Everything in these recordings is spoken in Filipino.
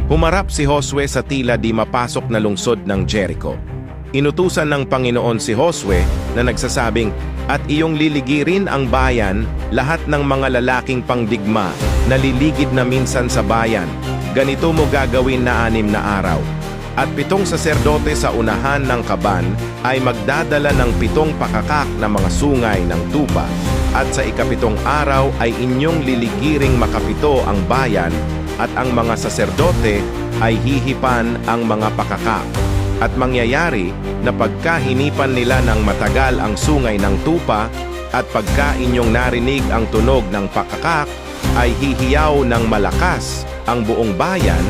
Humarap si Josue sa tila di mapasok na lungsod ng Jericho. Inutusan ng Panginoon si Josue na nagsasabing, "At iyong liligirin ang bayan, lahat ng mga lalaking pangdigma na liligid na minsan sa bayan. Ganito mo gagawin na 6 na araw. At 7 saserdote sa unahan ng kaban ay magdadala ng 7 pakakak na mga sungay ng tupa. At sa ika-7 araw ay inyong liligiring makapito ang bayan, at ang mga saserdote ay hihipan ang mga pakakak. At mangyayari na pagka hinipan nila ng matagal ang sungay ng tupa, at pagka inyong narinig ang tunog ng pakakak, ay hihiyaw ng malakas ang buong bayan,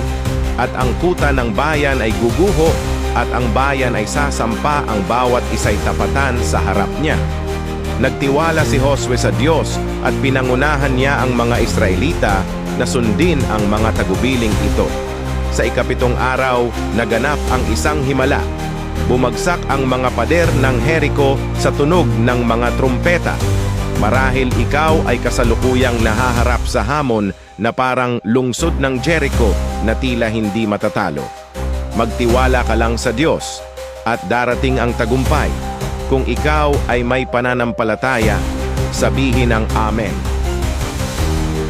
at ang kuta ng bayan ay guguho, at ang bayan ay sasampa ang bawat isa'y tapatan sa harap niya." Nagtiwala si Josue sa Diyos at pinangunahan niya ang mga Israelita na sundin ang mga tagubiling ito. Sa ika-7 araw, naganap ang isang himala. Bumagsak ang mga pader ng Jericho sa tunog ng mga trumpeta. Marahil ikaw ay kasalukuyang nahaharap sa hamon na parang lungsod ng Jericho na tila hindi matatalo. Magtiwala ka lang sa Diyos at darating ang tagumpay. Kung ikaw ay may pananampalataya, sabihin ang Amen.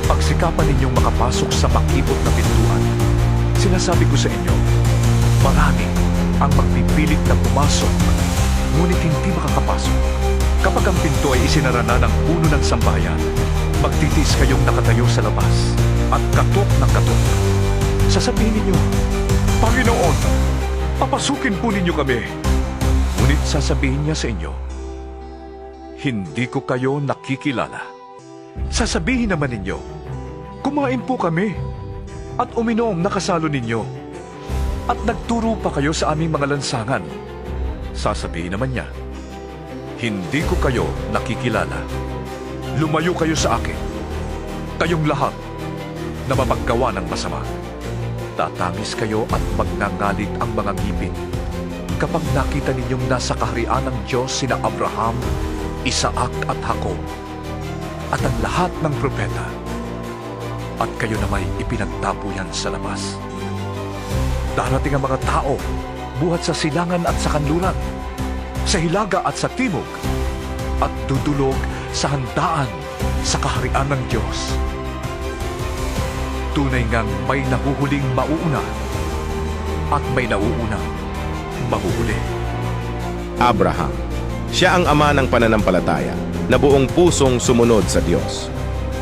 Pagsikapan ninyong makapasok sa makipot na pintuan. Sinasabi ko sa inyo, marami ang magpipilit na pumasok, ngunit hindi makakapasok. Kapag ang pinto ay isinara na ng puno ng sambayan, magtitiis kayong nakatayo sa labas at katok ng katok. Sasabihin ninyo, "Panginoon, papasukin po ninyo kami." Ngunit sasabihin niya sa inyo, "Hindi ko kayo nakikilala." Sasabihin naman ninyo, "Kumain po kami at uminom na kasalo ninyo, at nagturo pa kayo sa aming mga lansangan." Sasabihin naman niya, "Hindi ko kayo nakikilala. Lumayo kayo sa akin, kayong lahat na mapaggawa ng masama." Tatangis kayo at magngangalit ang mga ngipin kapag nakita ninyong nasa kaharian ng Diyos sina Abraham, Isaac at Jacob, at ang lahat ng propeta, at kayo na may ipinagtabuyan sa labas. Darating ang mga tao buhat sa silangan at sa kanluran, sa hilaga at sa timog, at dudulog sa handaan sa kaharian ng Diyos. Tunay ngang may nahuhuling mauuna at may nauunang mahuhuli. Abraham. Siya ang ama ng pananampalataya na buong pusong sumunod sa Diyos.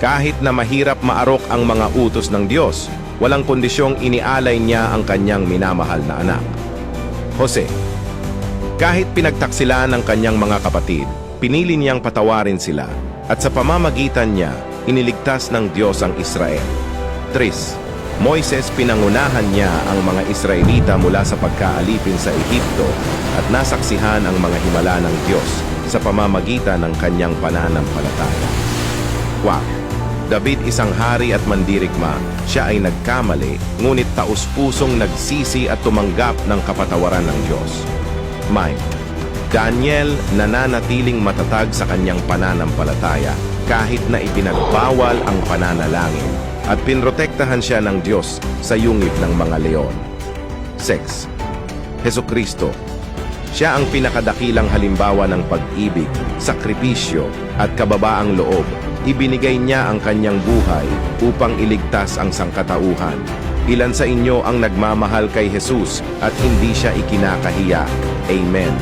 Kahit na mahirap maarok ang mga utos ng Diyos, walang kondisyong inialay niya ang kanyang minamahal na anak. Jose. Kahit pinagtaksilan ng kanyang mga kapatid, pinili niyang patawarin sila, at sa pamamagitan niya, iniligtas ng Diyos ang Israel. Tris. Moises, pinangunahan niya ang mga Israelita mula sa pagkaalipin sa Ehipto at nasaksihan ang mga himala ng Diyos sa pamamagitan ng kanyang pananampalataya. 4. David, isang hari at mandirigma, siya ay nagkamali, ngunit taus-pusong nagsisi at tumanggap ng kapatawaran ng Diyos. 5. Daniel, nananatiling matatag sa kanyang pananampalataya kahit na ipinagbawal ang pananalangin, at pinrotektahan siya ng Diyos sa yungib ng mga leon. 6. Hesukristo. Siya ang pinakadakilang halimbawa ng pag-ibig, sakripisyo at kababaang loob. Ibinigay niya ang kanyang buhay upang iligtas ang sangkatauhan. Ilan sa inyo ang nagmamahal kay Jesus at hindi siya ikinakahiya? Amen.